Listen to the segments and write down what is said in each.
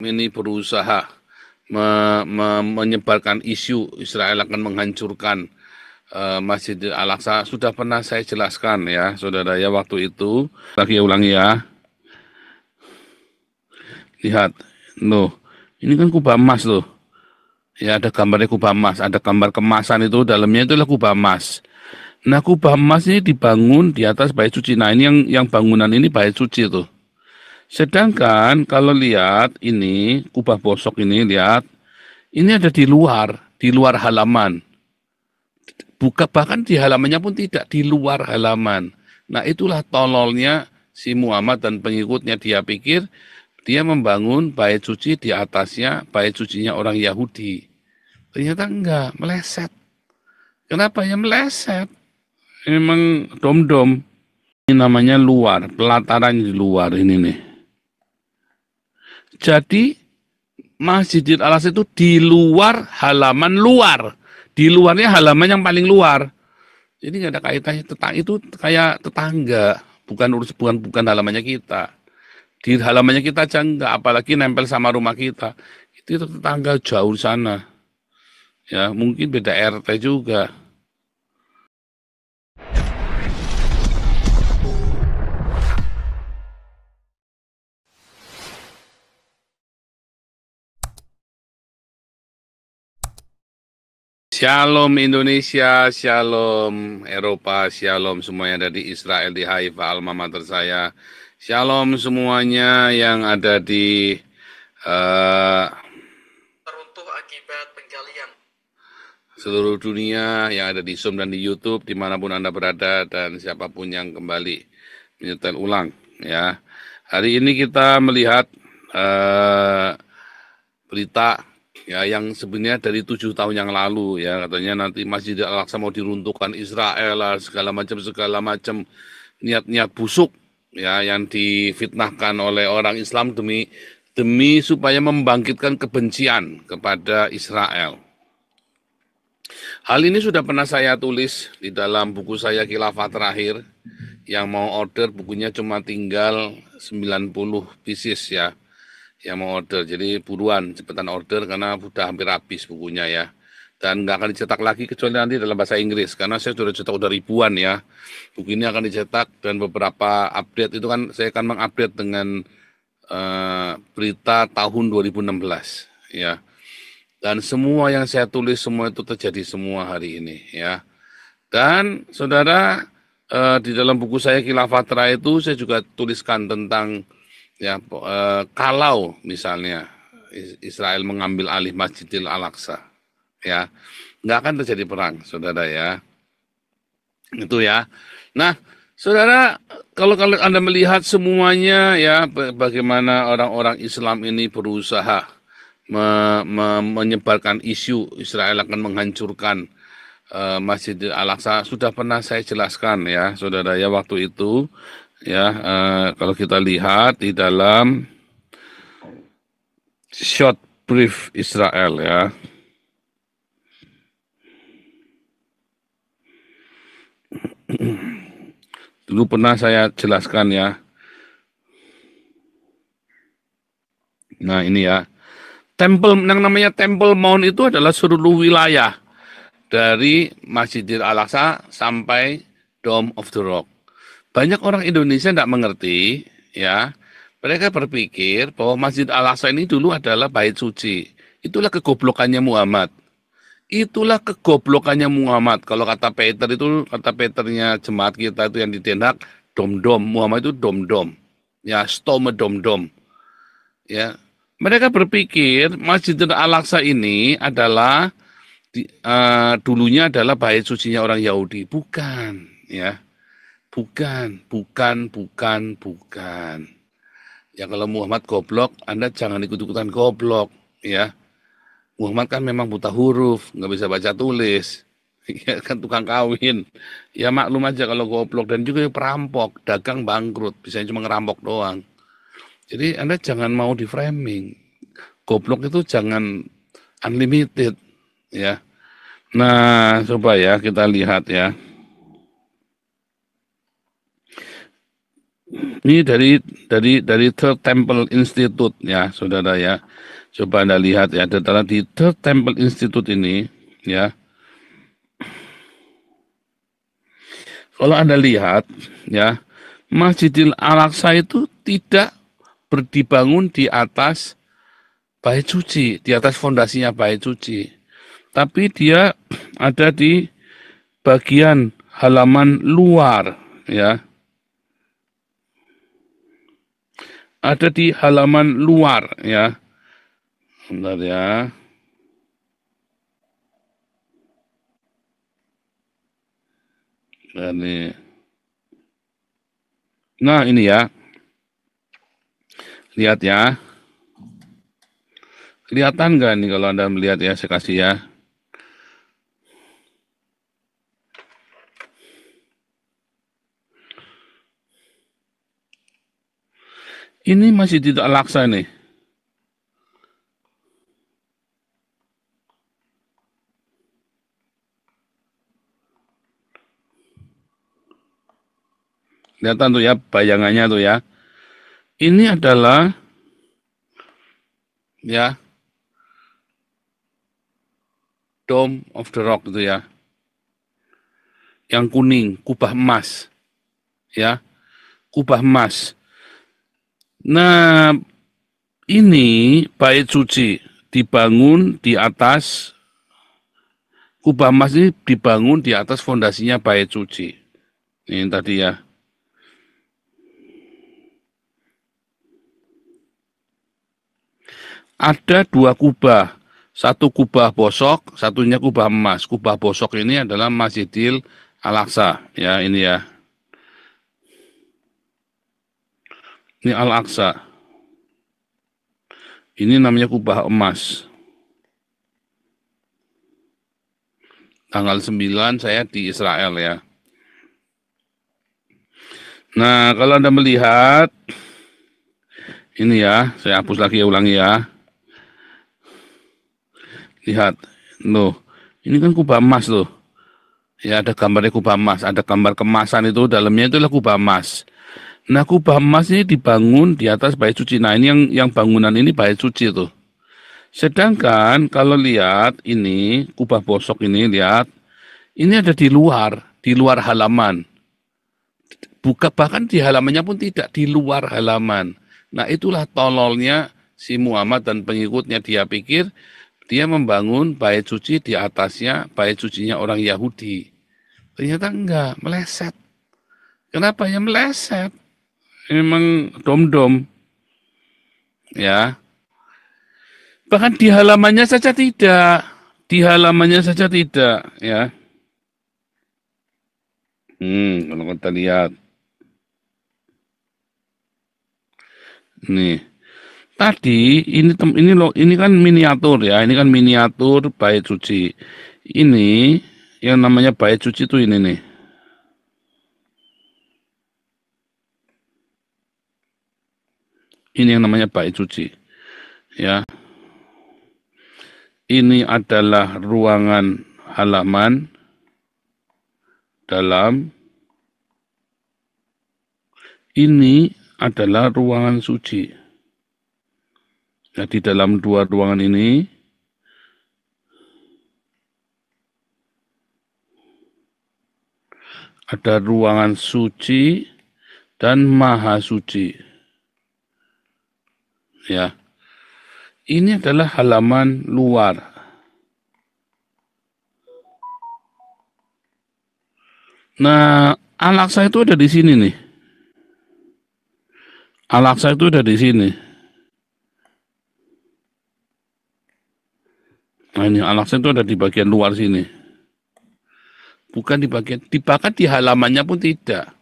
ini berusaha menyebarkan isu Israel akan menghancurkan Masjidil Al-Aqsa. Sudah pernah saya jelaskan ya, saudara ya, waktu itu. Lagi ulangi ya. Lihat, loh, ini kan kubah emas loh. Ya, ada gambarnya kubah emas, ada gambar kemasan itu, dalamnya itulah kubah emas. Nah, kubah emas ini dibangun di atas bait suci. Nah, ini yang bangunan ini bait suci tuh. Sedangkan kalau lihat ini kubah bosok ini, lihat ini ada di luar halaman. Buka bahkan di halamannya pun tidak, di luar halaman. Nah, itulah tololnya si Muhammad dan pengikutnya. Dia pikir dia membangun bait suci, di atasnya bait sucinya orang Yahudi. Ternyata enggak, meleset. Kenapa ya meleset? Memang dom-dom. Ini namanya luar, pelataran di luar ini nih. Jadi Masjidil Al-Aqsa itu di luar halaman luar. Di luarnya halaman yang paling luar. Jadi nggak ada kaitannya, itu kayak tetangga, bukan halamannya kita. Di halamannya kita aja nggak, apalagi nempel sama rumah kita. Itu tetangga jauh di sana. Ya, mungkin beda RT juga. Shalom Indonesia, Shalom Eropa, Shalom semua yang ada di Israel, di Haifa, alma mater saya. Shalom semuanya yang ada di teruntuh akibat penggalian seluruh dunia, yang ada di Zoom dan di YouTube, dimanapun Anda berada, dan siapapun yang kembali menyetel ulang. Ya, hari ini kita melihat berita ya yang sebenarnya dari 7 tahun yang lalu, ya, katanya nanti Masjid Al-Aqsa mau diruntuhkan Israel lah, segala macam niat-niat busuk ya yang difitnahkan oleh orang Islam demi supaya membangkitkan kebencian kepada Israel. Hal ini sudah pernah saya tulis di dalam buku saya Khilafah Terakhir. Yang mau order bukunya cuma tinggal 90 pieces ya, yang mau order. Jadi buruan, cepetan order karena sudah hampir habis bukunya ya. Dan nggak akan dicetak lagi kecuali nanti dalam bahasa Inggris, karena saya sudah cetak udah ribuan ya. Buku ini akan dicetak dan beberapa update itu kan saya akan mengupdate dengan berita tahun 2016 ya. Dan semua yang saya tulis semua itu terjadi semua hari ini ya. Dan saudara, di dalam buku saya Khilafah Terakhir itu saya juga tuliskan tentang ya kalau misalnya Israel mengambil alih Masjidil Al-Aqsa ya, nggak akan terjadi perang, saudara ya. Itu ya. Nah, saudara, kalau Anda melihat semuanya ya, bagaimana orang-orang Islam ini berusaha menyebarkan isu Israel akan menghancurkan Masjidil Al-Aqsa, sudah pernah saya jelaskan ya, saudara ya, waktu itu ya. Kalau kita lihat di dalam short brief Israel ya. Dulu pernah saya jelaskan ya. Nah, ini ya. Yang namanya Temple Mount itu adalah seluruh wilayah dari Masjidil Al-Aqsa sampai Dome of the Rock. Banyak orang Indonesia tidak mengerti ya. Mereka berpikir bahwa Masjid Al-Aqsa ini dulu adalah bait suci. Itulah kegoblokannya Muhammad. Itulah kegoblokannya Muhammad. Kalau kata Peter itu, kata Peternya jemaat kita itu yang di Den Haag, dom-dom. Muhammad itu dom-dom. Ya, stome dom-dom. Ya, mereka berpikir Masjidil Al-Aqsa ini adalah dulunya adalah bait sucinya orang Yahudi. Bukan, ya. Bukan. Ya, kalau Muhammad goblok, Anda jangan ikut-ikutan goblok, ya. Muhammad kan memang buta huruf, nggak bisa baca tulis. Ya kan, tukang kawin. Ya maklum aja kalau goblok, dan juga perampok, dagang bangkrut, bisa cuma ngerampok doang. Jadi Anda jangan mau di framing. Goblok itu jangan unlimited, ya. Nah, coba ya kita lihat ya. Ini dari Third Temple Institute ya, saudara ya. Coba Anda lihat ya, data di Third Temple Institute ini ya. Kalau Anda lihat ya, Masjidil Al-Aqsa itu tidak dibangun di atas Bait Suci, di atas fondasinya Bait Suci. Tapi dia ada di bagian halaman luar ya. Ada di halaman luar ya. Bentar ya. Nah ini ya. Lihat ya. Kelihatan nggak nih kalau Anda melihat ya, saya kasih ya. Ini masih tidak Al-Aqsa nih. Kelihatan tuh ya bayangannya tuh ya. Ini adalah ya Dome of the Rock itu ya. Yang kuning, kubah emas. Ya, kubah emas. Nah, ini Bait Suci dibangun di atas kubah emas ini dibangun di atas fondasinya Bait Suci. Ini tadi ya. Ada dua kubah, satu kubah bosok, satunya kubah emas. Kubah bosok ini adalah Masjidil Al-Aqsa, ya ini ya. Ini Al-Aqsa. Ini namanya kubah emas. Tanggal 9 saya di Israel ya. Nah, kalau Anda melihat, ini ya, saya hapus lagi ya, ulangi ya. Lihat, loh, ini kan kubah emas loh. Ya, ada gambarnya kubah emas, ada gambar kemasan itu, dalamnya itulah kubah emas. Nah, kubah emas ini dibangun di atas Bait Suci. Nah, ini yang bangunan ini Bait Suci tuh. Sedangkan kalau lihat ini, kubah bosok ini, lihat, ini ada di luar halaman. Bahkan di halamannya pun tidak, di luar halaman. Nah, itulah tololnya si Muhammad dan pengikutnya. Dia pikir dia membangun Bait Suci di atasnya Bait Sucinya orang Yahudi. Ternyata enggak, meleset. Kenapa ya meleset? Memang dom-dom. Ya. Bahkan di halamannya saja tidak. Di halamannya saja tidak, ya. Kalau kita lihat. Nih. Tadi ini kan miniatur ya. Ini kan miniatur Bait Suci. Ini yang namanya Bait Suci itu ini nih. Ini yang namanya Bait Suci. Ya. Ini adalah ruangan halaman dalam. Ini adalah ruangan suci. Nah, di dalam dua ruangan ini ada ruangan suci dan maha suci. Ya. Ini adalah halaman luar. Nah, Al-Aqsa itu ada di sini nih. Al-Aqsa itu ada di sini. Nah, ini Al-Aqsa itu ada di bagian luar sini. Bukan di bagian, bahkan di halamannya pun tidak.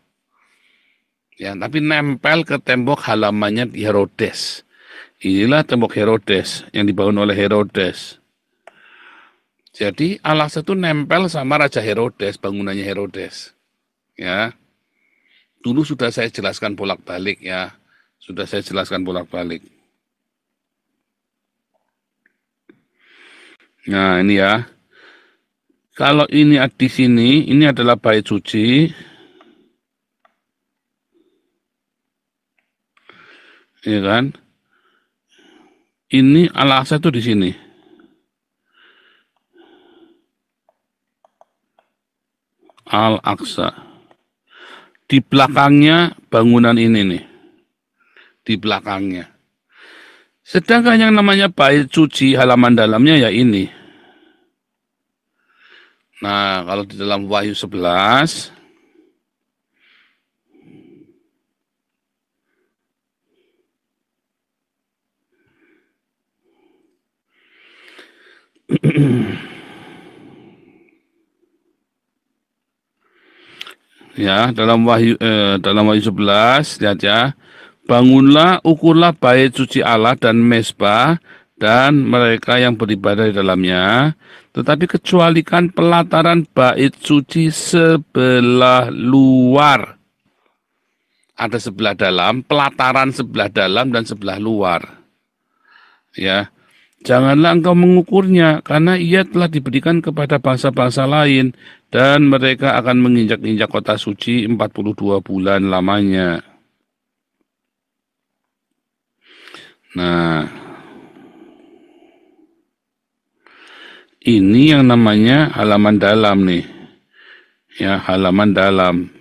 Ya, tapi nempel ke tembok halamannya di Herodes. Inilah tembok Herodes yang dibangun oleh Herodes. Jadi Al-Aqsa itu nempel sama Raja Herodes, bangunannya Herodes. Ya. Dulu sudah saya jelaskan bolak-balik ya. Sudah saya jelaskan bolak-balik. Nah, ini ya. Kalau ini di sini, ini adalah Bait Suci. ya kan? Ini Al-Aqsa itu di sini. Al-Aqsa. Di belakangnya bangunan ini nih. Di belakangnya. Sedangkan yang namanya bait suci halaman dalamnya ya ini. Nah, kalau di dalam Wahyu 11, ya, dalam Wahyu 11, lihat ya. Bangunlah, ukurlah bait suci Allah dan mezbah dan mereka yang beribadah di dalamnya. Tetapi kecualikan pelataran bait suci sebelah luar. Ada sebelah dalam, pelataran sebelah dalam dan sebelah luar. Ya, janganlah engkau mengukurnya, karena ia telah diberikan kepada bangsa-bangsa lain, dan mereka akan menginjak-injak kota suci 42 bulan lamanya. Nah, ini yang namanya halaman dalam nih. Ya, halaman dalam.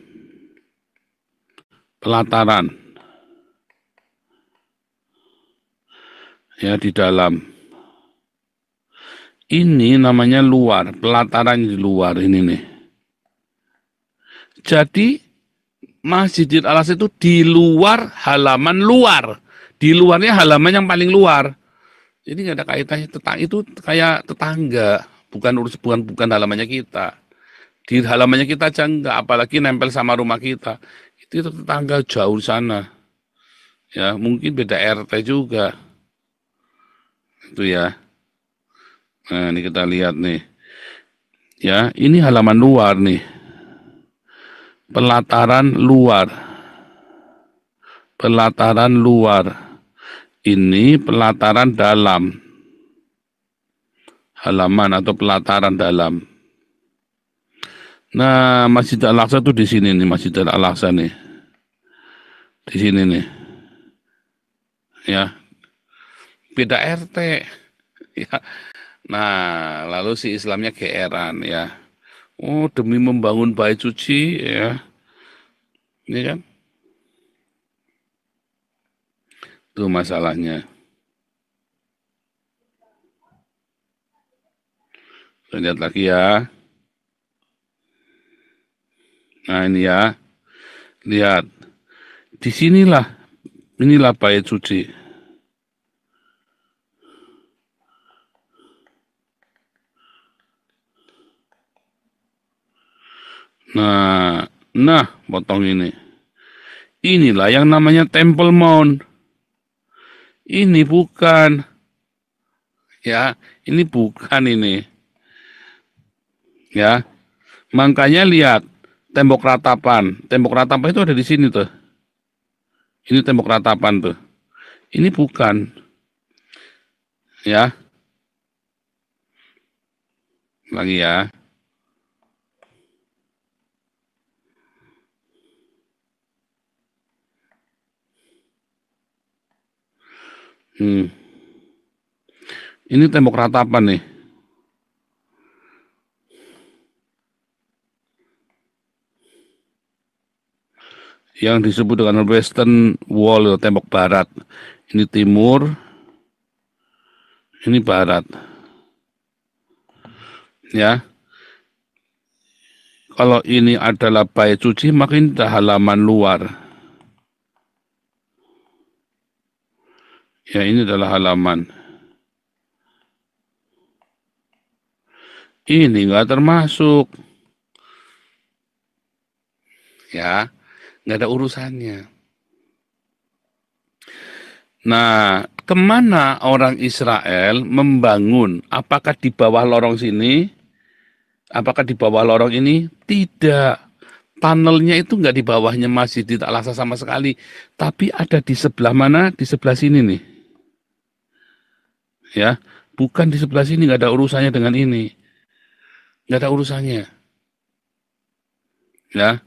Pelataran. Ya, di dalam. Ini namanya luar, pelataran di luar ini nih. Jadi Masjidil Al-Aqsa itu di luar halaman luar. Di luarnya halaman yang paling luar. Jadi nggak ada kaitannya, itu kayak tetangga, bukan halamannya kita. Di halamannya kita aja nggak, apalagi nempel sama rumah kita. Itu tetangga jauh di sana. Ya, mungkin beda RT juga. Itu ya. Nah, ini kita lihat nih. Ya, ini halaman luar nih. Pelataran luar. Pelataran luar. Ini pelataran dalam. Halaman atau pelataran dalam. Nah, Masjid Al-Aqsa tuh di sini nih, Masjid Al-Aqsa nih. Di sini nih. Ya, beda RT. Ya. Nah, lalu si Islamnya geeran ya. Oh, demi membangun bait suci ya. Ini kan itu masalahnya. Kita lihat lagi ya. Nah, ini ya. Lihat. Disinilah. Inilah bait suci. Nah, potong ini. Inilah yang namanya Temple Mount. Ini bukan. Ya, ini bukan ini. Ya, makanya lihat tembok ratapan. Tembok ratapan itu ada di sini tuh. Ini tembok ratapan tuh. Ini bukan. Ya, lagi ya. Hmm. Ini tembok ratapan nih. Yang disebut dengan Western Wall, tembok barat. Ini timur, ini barat. Ya, kalau ini adalah bait suci, maka ini adalah halaman luar. Ya, ini adalah halaman. Ini nggak termasuk. Ya, nggak ada urusannya. Nah, kemana orang Israel membangun? Apakah di bawah lorong sini? Apakah di bawah lorong ini? Tidak. Tunnelnya itu nggak di bawahnya Masjidil Al-Aqsa sama sekali. Tapi ada di sebelah mana? Di sebelah sini nih. Ya, bukan di sebelah sini, nggak ada urusannya dengan ini. Nggak ada urusannya. Ya,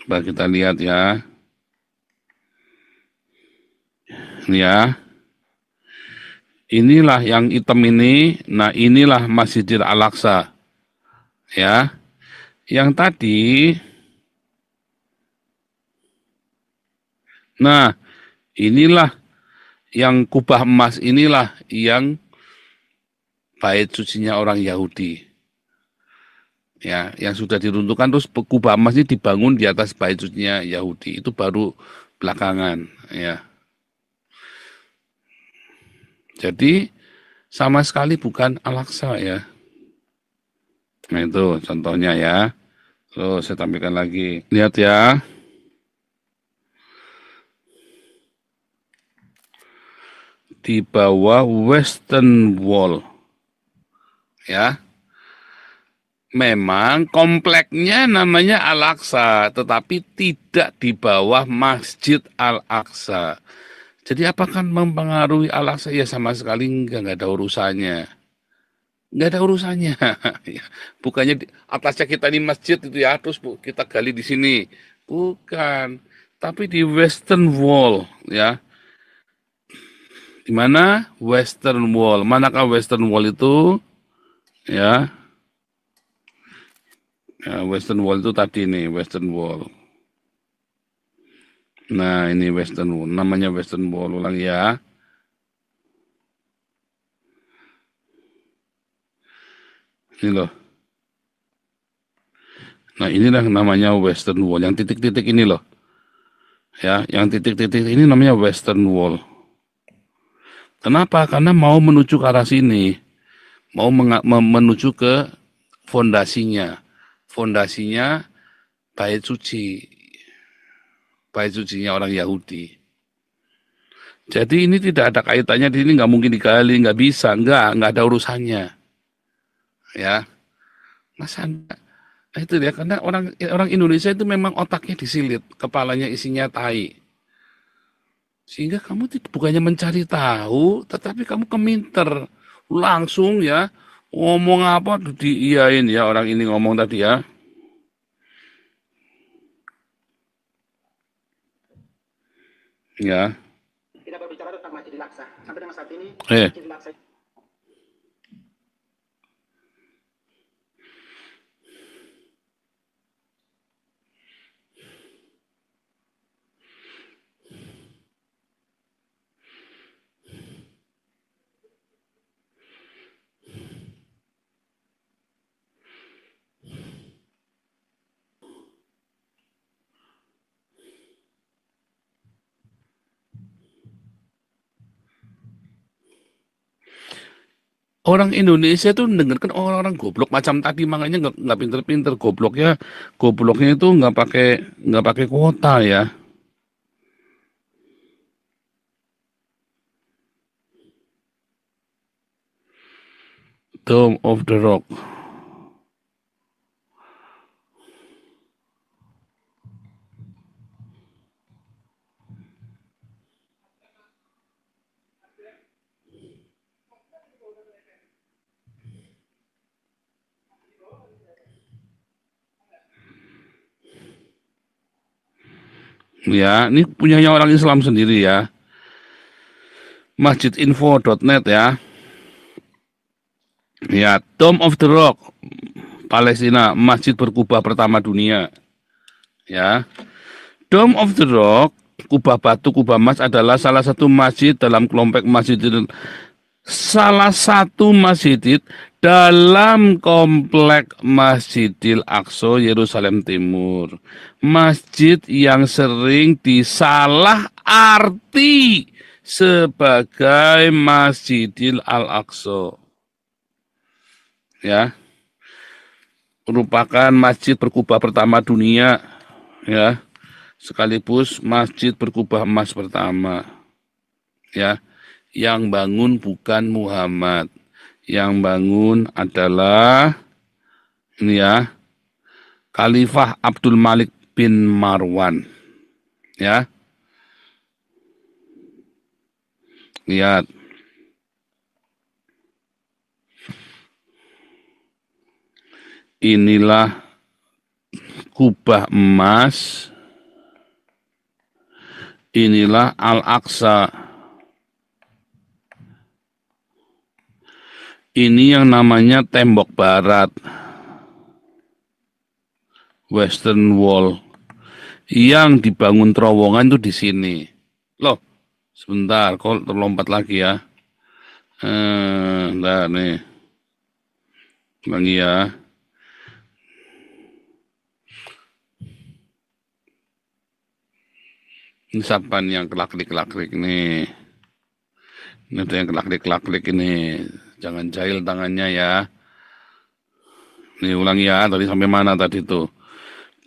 Coba kita lihat ya. Ini ya. Inilah yang hitam ini. Nah, inilah Masjidil Al-Aqsa. Ya. Yang tadi, nah, inilah yang kubah emas inilah yang bait sucinya orang Yahudi. Ya, yang sudah diruntuhkan terus kubah emas ini dibangun di atas bait sucinya Yahudi. Itu baru belakangan, ya. Jadi sama sekali bukan Al-Aqsa ya. Nah itu contohnya ya. Terus saya tampilkan lagi. Lihat ya. Di bawah Western Wall. Ya. Memang kompleknya namanya Al-Aqsa, tetapi tidak di bawah Masjid Al-Aqsa. Jadi apakah mempengaruhi Al-Aqsa? Ya sama sekali enggak ada urusannya. Enggak ada urusannya. Ya, bukannya atasnya kita di masjid itu ya, terus kita gali di sini. Bukan. Tapi di Western Wall, ya. Di mana? Western Wall. Manakah Western Wall itu? Ya. Ya, Western Wall itu tadi nih, Western Wall. Nah, ini Western Wall. Namanya Western Wall. Ulang ya. Ini loh. Nah, inilah namanya Western Wall. Yang titik-titik ini loh. Ya, yang titik-titik ini namanya Western Wall. Kenapa? Karena mau menuju ke arah sini. Mau menuju ke fondasinya. Fondasinya bait suci. Bait sucinya orang Yahudi. Jadi ini tidak ada kaitannya di sini, nggak mungkin digali, nggak bisa, nggak ada urusannya, ya. Masa enggak? Nah, itu dia, karena orang orang Indonesia itu memang otaknya disilit, kepalanya isinya tai. Sehingga kamu bukannya mencari tahu, tetapi kamu keminter. Langsung ya, ngomong apa diiyain ya, orang ini ngomong tadi ya. Ya. Kita berbicara tentang Masjidil Aqsa. Sampai dengan saat ini, Eh, Masjidil Aqsa orang Indonesia tuh dengarkan orang-orang goblok macam tadi, makanya nggak pinter-pinter gobloknya. Gobloknya itu nggak pakai kuota ya. Dome of the Rock. Ya, ini punyanya orang Islam sendiri ya. Masjidinfo.net ya. Ya, Dome of the Rock, Palestina, masjid berkubah pertama dunia. Ya, Dome of the Rock, kubah batu, kubah emas adalah salah satu masjid dalam kelompok dalam komplek Masjidil Aqsa Yerusalem Timur. Masjid yang sering disalah arti sebagai Masjidil Al-Aqsa. Ya, merupakan masjid berkubah pertama dunia, ya, sekaligus masjid berkubah emas pertama, ya. Yang bangun bukan Muhammad, yang bangun adalah ini ya, Khalifah Abdul Malik bin Marwan, ya. Lihat, inilah kubah emas Inilah Al-Aqsa. Ini yang namanya tembok barat, Western Wall. Yang dibangun terowongan itu di sini. Loh, sebentar, kok terlompat lagi ya. Nah nih, lagi ya. Ini siapa nih yang kelak-klik nih? Ini ada yang kelak-klik ini. Jangan jahil tangannya ya. Nih ulangi ya, tadi sampai mana tadi tuh?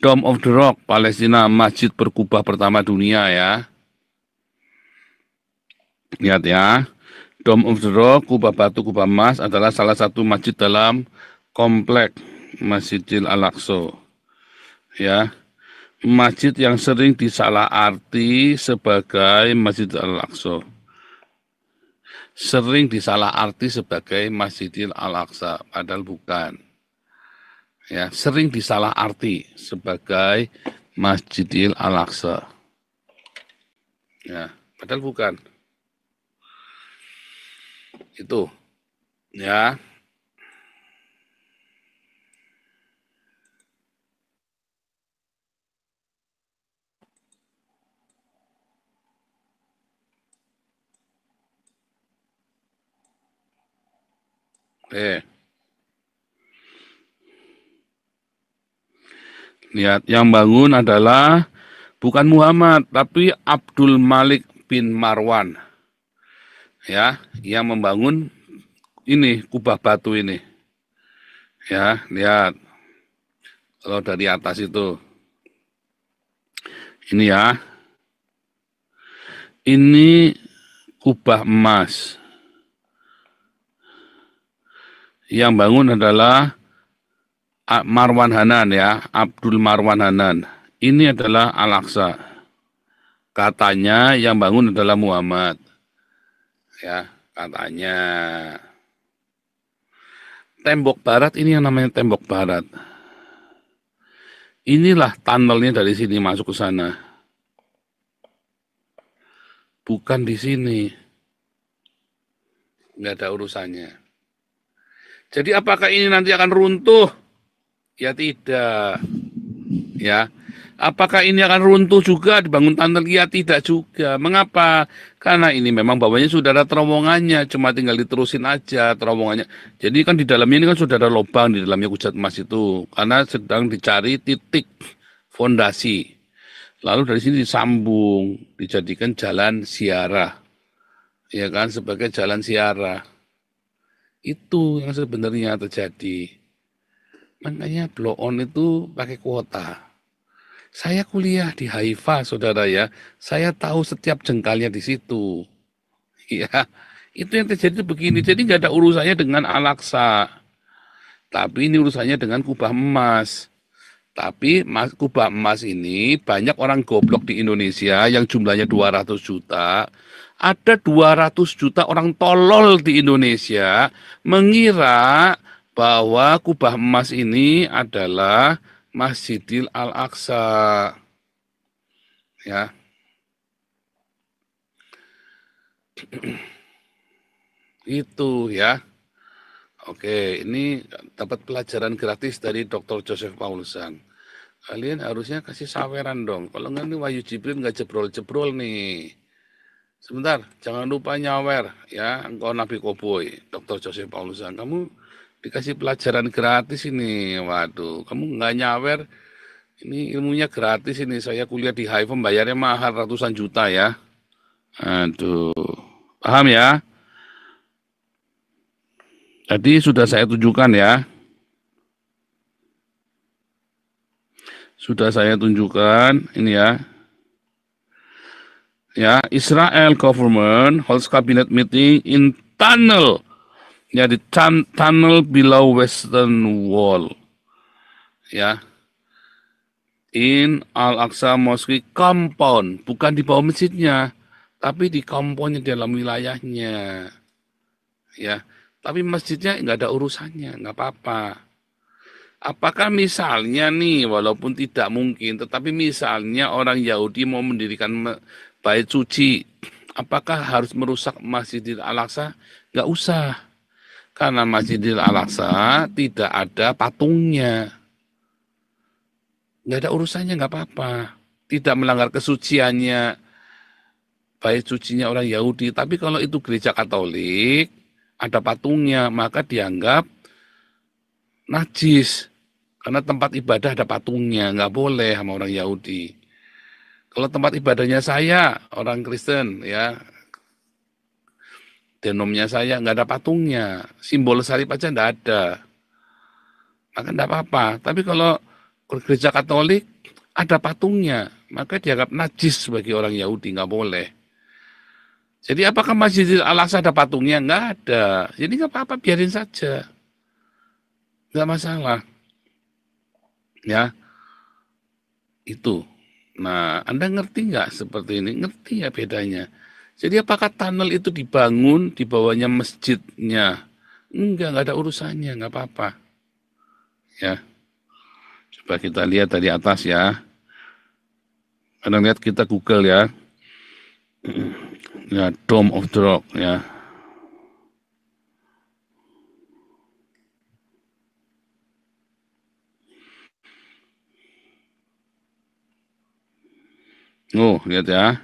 Dome of the Rock, Palestina, masjid berkubah pertama dunia ya. Lihat ya. Dome of the Rock, kubah batu, kubah emas adalah salah satu masjid dalam komplek Masjidil Al-Aqsa. Ya. Masjid yang sering disalah arti sebagai Masjidil Al-Aqsa. Sering disalah arti sebagai Masjidil Al-Aqsa, padahal bukan. Ya, sering disalah arti sebagai Masjidil Al-Aqsa. Ya, padahal bukan. Itu. Ya. Lihat, yang bangun adalah bukan Muhammad, tapi Abdul Malik bin Marwan. Ya, yang membangun ini kubah batu ini. Ya, lihat. Kalau dari atas itu. Ini ya. Ini kubah emas. Yang bangun adalah Marwan Hanan ya, Abdul Marwan Hanan. Ini adalah Al-Aqsa. Katanya yang bangun adalah Muhammad. Ya, katanya. Tembok barat ini yang namanya tembok barat. Inilah tunnelnya dari sini masuk ke sana. Bukan di sini. Nggak ada urusannya. Jadi apakah ini nanti akan runtuh? Ya tidak. Ya. Apakah ini akan runtuh juga dibangun tunnel? Ya tidak juga. Mengapa? Karena ini memang bawahnya sudah ada terowongannya, cuma tinggal diterusin aja terowongannya. Jadi kan di dalamnya ini kan sudah ada lubang di dalamnya Kujat Emas itu, karena sedang dicari titik fondasi. Lalu dari sini disambung, dijadikan jalan ziarah. Ya kan, sebagai jalan ziarah. Itu yang sebenarnya terjadi. Makanya blow on itu pakai kuota. Saya kuliah di Haifa, saudara ya. Saya tahu setiap jengkalnya di situ. Ya, itu yang terjadi begini. Jadi nggak ada urusannya dengan Al-Aqsa. Tapi ini urusannya dengan kubah emas. Tapi kubah emas ini banyak orang goblok di Indonesia yang jumlahnya 200 juta. Ada 200 juta orang tolol di Indonesia mengira bahwa kubah emas ini adalah Masjidil Al-Aqsa. Ya. Itu ya. Oke, ini dapat pelajaran gratis dari Dr. Joseph Paulusan. Kalian harusnya kasih saweran dong. Kalau nggak nih Wahyu Jibril nggak jebrol-jebrol nih. Sebentar, jangan lupa nyawer ya. Engkau Nabi Koboy, Dr. Joseph Paulusan. Kamu dikasih pelajaran gratis ini. Waduh, kamu nggak nyawer. Ini ilmunya gratis ini. Saya kuliah di Haifa, bayarnya mahal ratusan juta ya. Aduh, paham ya? Tadi sudah saya tunjukkan ya. Sudah saya tunjukkan, ini ya. Ya, Israel government holds cabinet meeting in tunnel. Ya, di tunnel below Western Wall. Ya. In Al-Aqsa Mosque compound, bukan di bawah masjidnya, tapi di compoundnya dalam wilayahnya. Ya, tapi masjidnya nggak ada urusannya, nggak apa-apa. Apakah misalnya nih, walaupun tidak mungkin, tetapi misalnya orang Yahudi mau mendirikan bait suci. Apakah harus merusak Masjidil Al-Aqsa? Nggak usah. Karena Masjidil Al-Aqsa tidak ada patungnya. Nggak ada urusannya, nggak apa-apa. Tidak melanggar kesuciannya, bait sucinya orang Yahudi. Tapi kalau itu gereja Katolik, ada patungnya, maka dianggap najis. Karena tempat ibadah ada patungnya, nggak boleh sama orang Yahudi. Kalau tempat ibadahnya saya, orang Kristen, ya, denomnya saya, nggak ada patungnya. Simbol salib aja nggak ada. Maka nggak apa-apa. Tapi kalau gereja Katolik, ada patungnya. Maka dianggap najis bagi orang Yahudi, nggak boleh. Jadi apakah Masjidil Al-Aqsa ada patungnya? Nggak ada. Jadi nggak apa-apa, biarin saja. Nggak masalah. Ya, itu. Nah, Anda ngerti nggak seperti ini? Ngerti ya bedanya. Jadi apakah tunnel itu dibangun di bawahnya masjidnya? Nggak ada urusannya, nggak apa-apa. Ya, coba kita lihat dari atas ya. Anda lihat kita Google ya. Ya, Dome of the Rock ya. Oh, lihat ya.